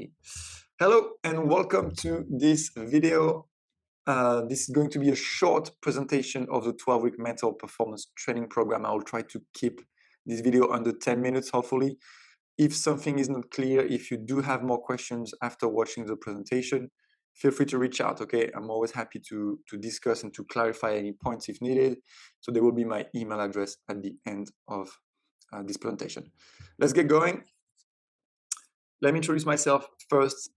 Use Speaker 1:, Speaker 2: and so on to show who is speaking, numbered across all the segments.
Speaker 1: me. Hello and welcome to this video. This is going to be a short presentation of the 12-week mental performance training program. I will try to keep this video under 10 minutes, hopefully. If something is not clear, if you do have more questions after watching the presentation, feel free to reach out, okay? I'm always happy to discuss and to clarify any points if needed. So there will be my email address at the end of this presentation. Let's get going. Let me introduce myself first.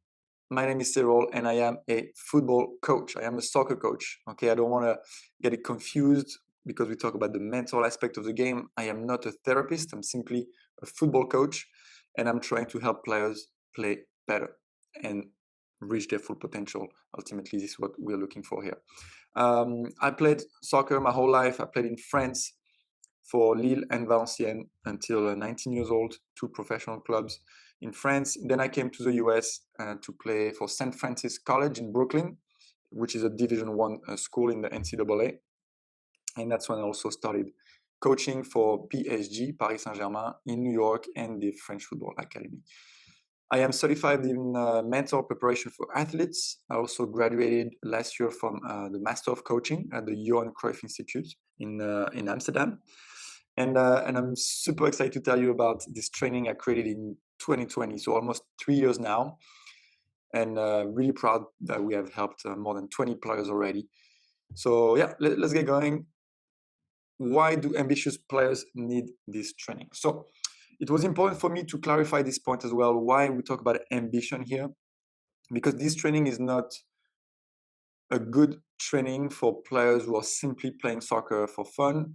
Speaker 1: My name is Cyril and I am a football coach. I am a soccer coach. Okay, I don't want to get it confused because we talk about the mental aspect of the game. I am not a therapist. I'm simply a football coach and I'm trying to help players play better and reach their full potential. Ultimately, this is what we're looking for here. I played soccer my whole life. I played in France for Lille and Valenciennes until 19 years old, two professional clubs in France. Then I came to the US to play for St. Francis College in Brooklyn, which is a Division I school in the NCAA. And that's when I also started coaching for PSG, Paris Saint-Germain, in New York and the French Football Academy. I am certified in mental preparation for athletes. I also graduated last year from the Master of Coaching at the Johan Cruyff Institute in Amsterdam. And I'm super excited to tell you about this training I created in 2020, so almost 3 years now. And really proud that we have helped more than 20 players already. So yeah, let's get going. Why do ambitious players need this training? So it was important for me to clarify this point as well, why we talk about ambition here, because this training is not a good training for players who are simply playing soccer for fun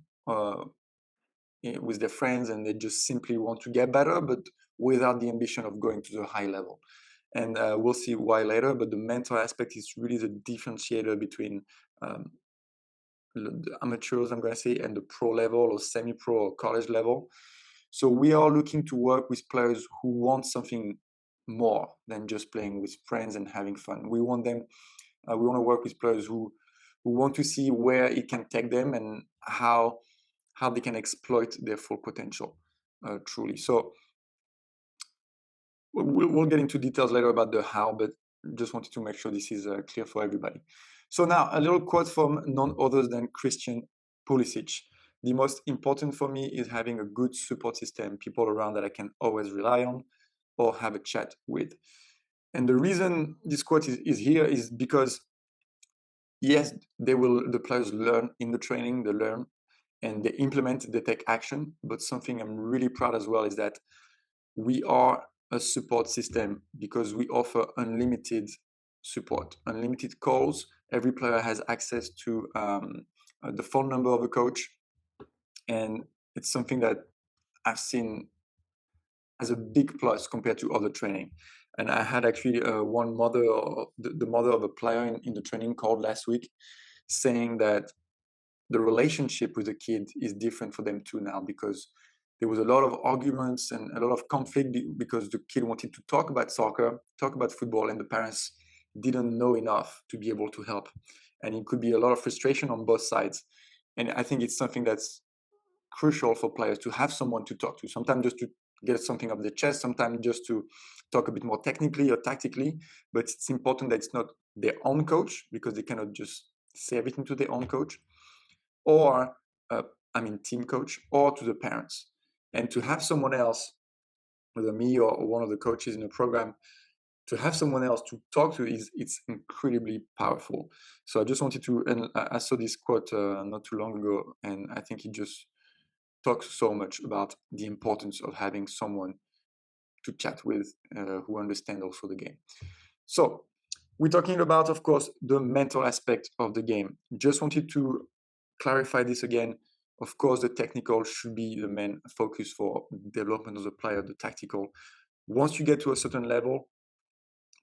Speaker 1: with their friends and they just simply want to get better, but without the ambition of going to the high level. And we'll see why later, but the mental aspect is really the differentiator between the amateurs, I'm going to say, and the pro level or semi-pro or college level. So we are looking to work with players who want something more than just playing with friends and having fun. We want them, we want to work with players who want to see where it can take them and how they can exploit their full potential truly. So we'll get into details later about the how, but just wanted to make sure this is clear for everybody. So now a little quote from none other than Christian Pulisic. The most important for me is having a good support system, people around that I can always rely on or have a chat with. And the reason this quote is here is because, yes, the players learn in the training, they learn and they implement, they take action. But something I'm really proud as well is that we are a support system because we offer unlimited support, unlimited calls. Every player has access to the phone number of a coach. And it's something that I've seen as a big plus compared to other training. And I had actually one mother, the mother of a player in the training called last week, saying that the relationship with the kid is different for them too now, because there was a lot of arguments and a lot of conflict because the kid wanted to talk about soccer, talk about football, and the parents didn't know enough to be able to help. And it could be a lot of frustration on both sides. And I think it's something that's crucial for players to have someone to talk to, sometimes just to get something off the chest, sometimes just to talk a bit more technically or tactically. But it's important that it's not their own coach, because they cannot just say everything to their own coach, or team coach, or to the parents. And to have someone else, whether me or one of the coaches in the program, to have someone else to talk to it's incredibly powerful. So I just wanted to, and I saw this quote not too long ago, and I think it just talks so much about the importance of having someone to chat with who understand also the game. So we're talking about, of course, the mental aspect of the game. Just wanted to clarify this again. Of course, the technical should be the main focus for development of the player, the tactical. Once you get to a certain level,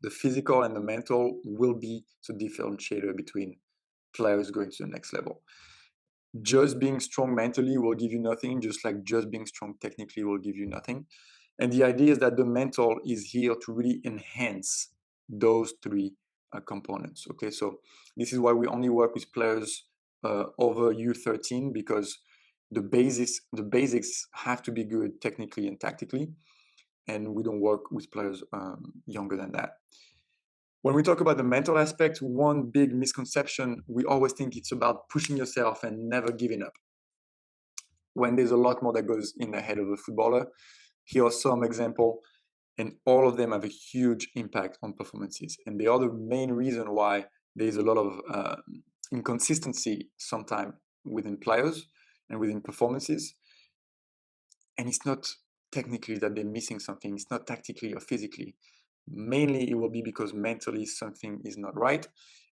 Speaker 1: the physical and the mental will be the differentiator between players going to the next level. Just being strong mentally will give you nothing, just like just being strong technically will give you nothing. And the idea is that the mental is here to really enhance those three components. Okay, so this is why we only work with players over U13, because the basics have to be good technically and tactically. and we don't work with players younger than that. When we talk about the mental aspect, one big misconception, we always think it's about pushing yourself and never giving up, when there's a lot more that goes in the head of a footballer. Here are some examples, and all of them have a huge impact on performances. And they are the main reason why there's a lot of inconsistency sometimes within players and within performances. And it's not technically that they're missing something, it's not tactically or physically. Mainly it will be because mentally something is not right.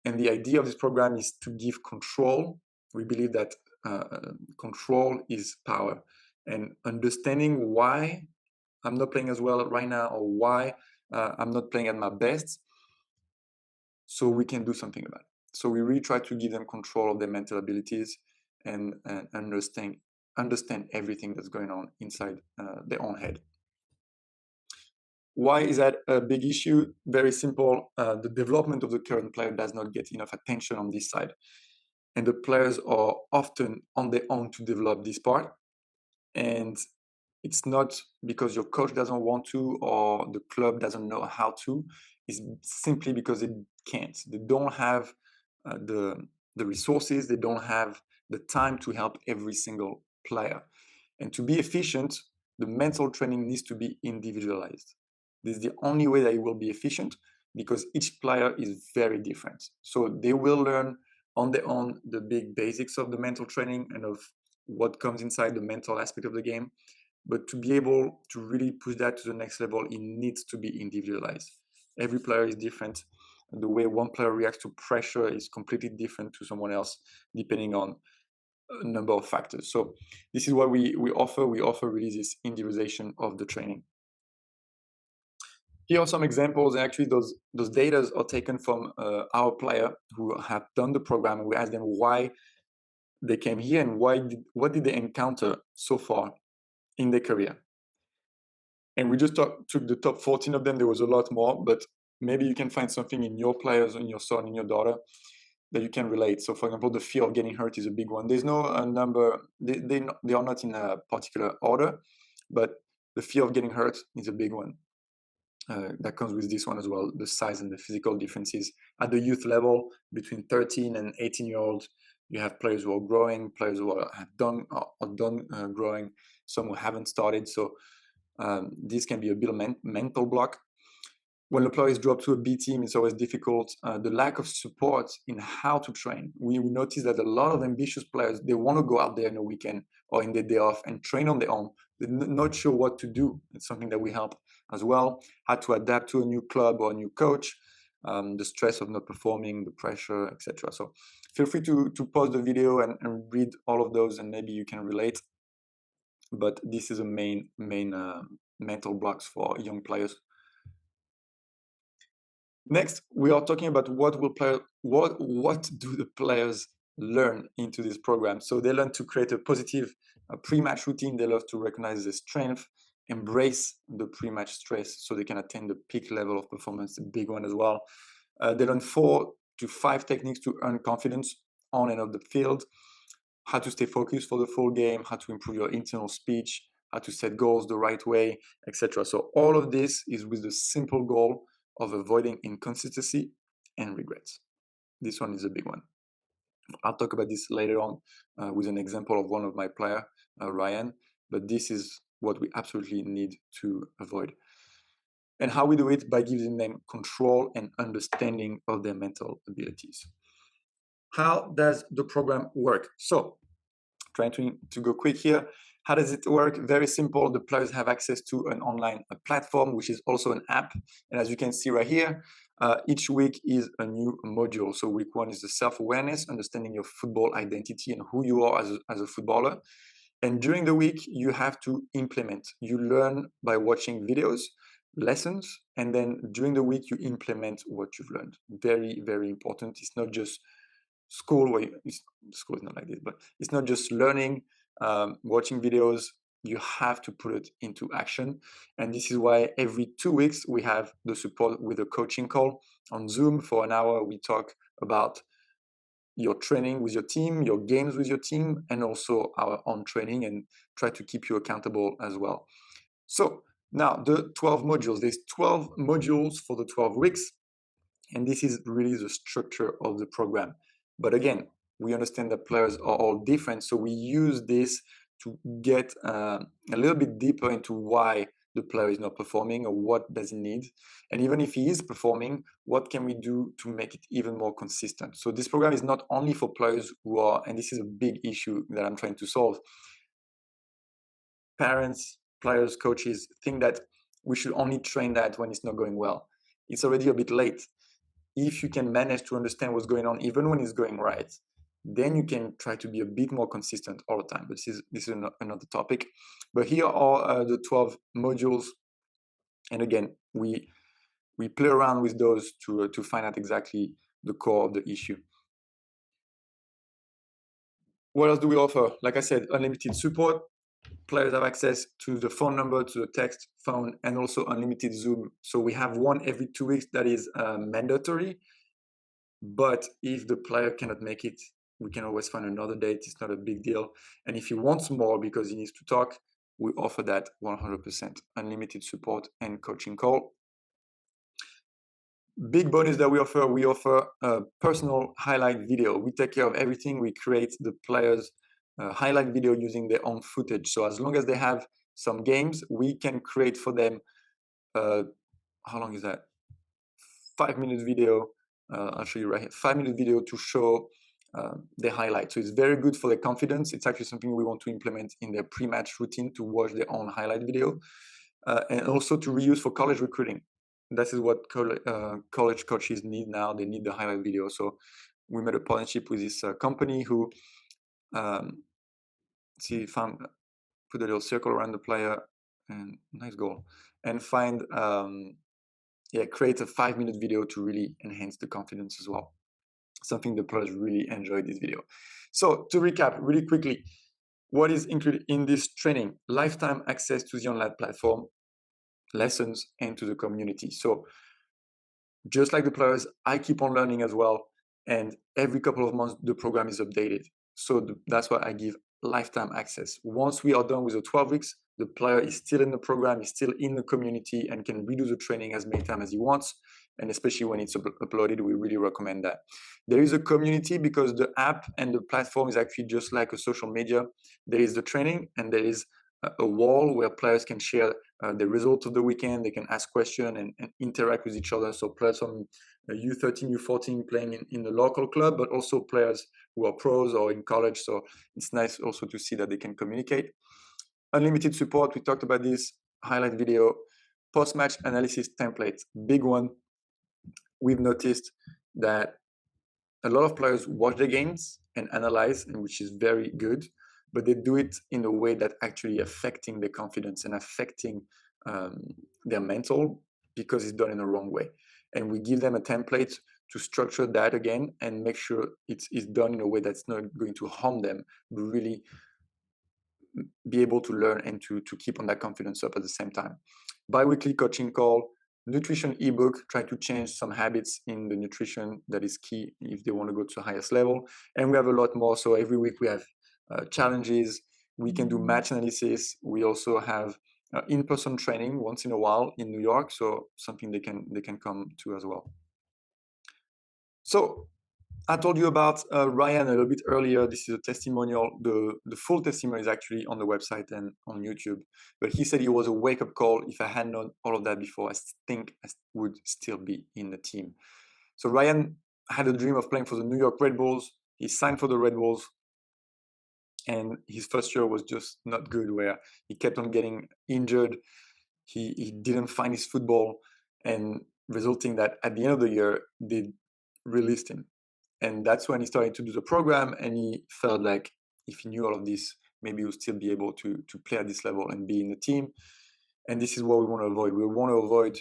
Speaker 1: And the idea of this program is to give control. We believe that control is power, and understanding why I'm not playing as well right now, or why I'm not playing at my best, so we can do something about it. So we really try to give them control of their mental abilities and understand everything that's going on inside their own head. Why is that a big issue? Very simple. The development of the current player does not get enough attention on this side. And the players are often on their own to develop this part. And it's not because your coach doesn't want to or the club doesn't know how to. It's simply because they can't. They don't have the resources. They don't have the time to help every single player. And to be efficient, the mental training needs to be individualized. This is the only way that it will be efficient, because each player is very different. So they will learn on their own the big basics of the mental training and of what comes inside the mental aspect of the game. But to be able to really push that to the next level, it needs to be individualized. Every player is different. The way one player reacts to pressure is completely different to someone else, depending on a number of factors. So this is what we offer. We offer really this individualization of the training. Here are some examples. Actually, those data are taken from our player who have done the program, and we asked them why they came here and what did they encounter so far in their career. And we just took the top 14 of them. There was a lot more, but maybe you can find something in your players, in your son, in your daughter, that you can relate. So, for example, the fear of getting hurt is a big one. There's no number, they are not in a particular order, but the fear of getting hurt is a big one. That comes with this one as well, the size and the physical differences. At the youth level, between 13 and 18-year-olds, you have players who are growing, players who are done growing, some who haven't started. So this can be a bit of mental block. When the players drop to a B team, it's always difficult. The lack of support in how to train. We notice that a lot of ambitious players, they want to go out there in a weekend or in their day off and train on their own. They're not sure what to do. It's something that we help as well. How to adapt to a new club or a new coach, the stress of not performing, the pressure, etc. So feel free to pause the video and read all of those, and maybe you can relate. But this is a main mental blocks for young players. Next, we are talking about what do the players learn into this program. So they learn to create a positive pre-match routine. They love to recognize the strength, embrace the pre-match stress so they can attain the peak level of performance, a big one as well. They learn 4 to 5 techniques to earn confidence on and off the field, how to stay focused for the full game, how to improve your internal speech, how to set goals the right way, etc. So all of this is with the simple goal of avoiding inconsistency and regrets. This one is a big one. I'll talk about this later on with an example of one of my player, Ryan, but this is what we absolutely need to avoid. And how we do it? By giving them control and understanding of their mental abilities. How does the program work? So, trying to go quick here. How does it work? Very simple. The players have access to an online platform, which is also an app. And as you can see right here, each week is a new module. So week 1 is the self-awareness, understanding your football identity and who you are as a footballer. And during the week, you have to implement. You learn by watching videos, lessons, and then during the week, you implement what you've learned. Very, very important. It's not just school school is not like this, but it's not just learning, watching videos. You have to put it into action. And this is why every 2 weeks we have the support with a coaching call on Zoom for an hour. We talk about your training with your team, your games with your team, and also our own training, and try to keep you accountable as well. So Now, the 12 modules, there's 12 modules for the 12 weeks, and this is really the structure of the program. But again, we understand that players are all different, so we use this to get a little bit deeper into why the player is not performing or what does he need. And even if he is performing, what can we do to make it even more consistent? So this program is not only for players who are, and this is a big issue that I'm trying to solve, parents, players, coaches think that we should only train that when it's not going well. It's already a bit late. If you can manage to understand what's going on, even when it's going right, then you can try to be a bit more consistent all the time. But this is another topic. But here are the 12 modules. And again, we play around with those to find out exactly the core of the issue. What else do we offer? Like I said, unlimited support. Players have access to the phone number, to the text, phone, and also unlimited Zoom. So we have one every 2 weeks that is mandatory. But if the player cannot make it, we can always find another date. It's not a big deal. And if he wants more because he needs to talk, we offer that 100% unlimited support and coaching call. Big bonus that we offer a personal highlight video. We take care of everything. We create the players' highlight video using their own footage. So as long as they have some games, we can create for them, how long is that? 5-minute video. I'll show you right here. 5-minute video to show their highlights. So it's very good for their confidence. It's actually something we want to implement in their pre-match routine to watch their own highlight video, and also to reuse for college recruiting. That is what college coaches need now. They need the highlight video. So we made a partnership with this company who, put a little circle around the player, and nice goal, and create a 5-minute video to really enhance the confidence as well. Something the players really enjoyed this video. So to recap really quickly, what is included in this training? Lifetime access to the online platform, lessons, and to the community. So just like the players, I keep on learning as well. And every couple of months, the program is updated. So that's why I give lifetime access. Once we are done with the 12 weeks, the player is still in the program, is still in the community, and can redo the training as many times as he wants. And especially when it's uploaded, we really recommend that. There is a community because the app and the platform is actually just like a social media. There is the training, and there is a wall where players can share the results of the weekend. They can ask questions and interact with each other. So players from U13, U14 playing in the local club, but also players who are pros or in college. So it's nice also to see that they can communicate. Unlimited support, we talked about this, highlight video, post-match analysis template, big one. We've noticed that a lot of players watch the games and analyze, and which is very good, but they do it in a way that actually affecting their confidence and affecting their mental because it's done in the wrong way. And we give them a template to structure that again and make sure it's done in a way that's not going to harm them, but really be able to learn and to keep on that confidence up at the same time. Bi-weekly coaching call, nutrition ebook, try to change some habits in the nutrition that is key if they want to go to the highest level. And we have a lot more. So every week we have challenges. We can do match analysis. We also have in-person training once in a while in New York. So something they can come to as well. So I told you about Ryan a little bit earlier. This is a testimonial. The full testimony is actually on the website and on YouTube. But he said it was a wake-up call. If I had known all of that before, I think I would still be in the team. So Ryan had a dream of playing for the New York Red Bulls. He signed for the Red Bulls. And his first year was just not good, where he kept on getting injured. He didn't find his football, and resulting that at the end of the year, they released him. And that's when he started to do the program, and he felt like if he knew all of this, maybe he would still be able to play at this level and be in the team. And this is what we want to avoid. We want to avoid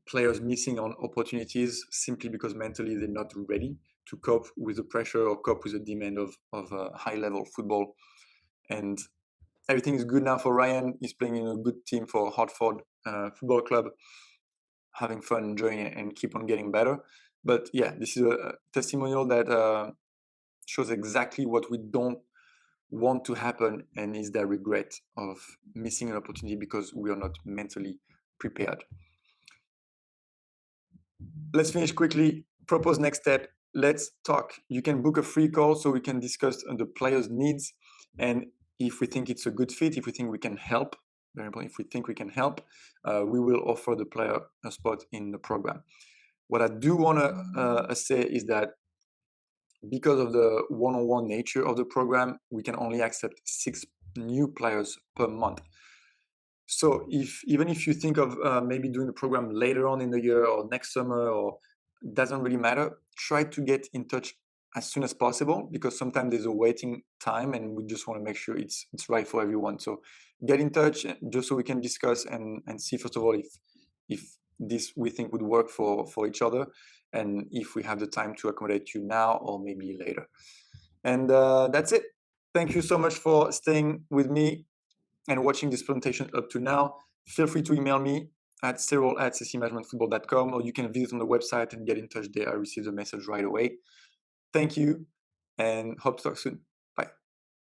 Speaker 1: players missing on opportunities simply because mentally they're not ready to cope with the pressure or cope with the demand of high-level football. And everything is good now for Ryan. He's playing in a good team for Hartford Football Club, having fun, enjoying it, and keep on getting better. But yeah, this is a testimonial that shows exactly what we don't want to happen, and is there regret of missing an opportunity because we are not mentally prepared? Let's finish quickly. Propose next step. Let's talk. You can book a free call so we can discuss the player's needs, and if we think it's a good fit, if we think we can help, very important, if we think we can help, we will offer the player a spot in the program. What I do want to say is that because of the one-on-one nature of the program, we can only accept 6 new players per month. So even if you think of maybe doing the program later on in the year or next summer, or doesn't really matter, try to get in touch as soon as possible, because sometimes there's a waiting time and we just want to make sure it's right for everyone. So get in touch just so we can discuss and see, first of all, if this we think would work for each other, and if we have the time to accommodate you now or maybe later. And that's it. Thank you so much for staying with me and watching this presentation up to now. Feel free to email me at cyril@ccmanagementfootball.com, or you can visit on the website and get in touch there. I received a message right away. Thank you, and hope to talk soon.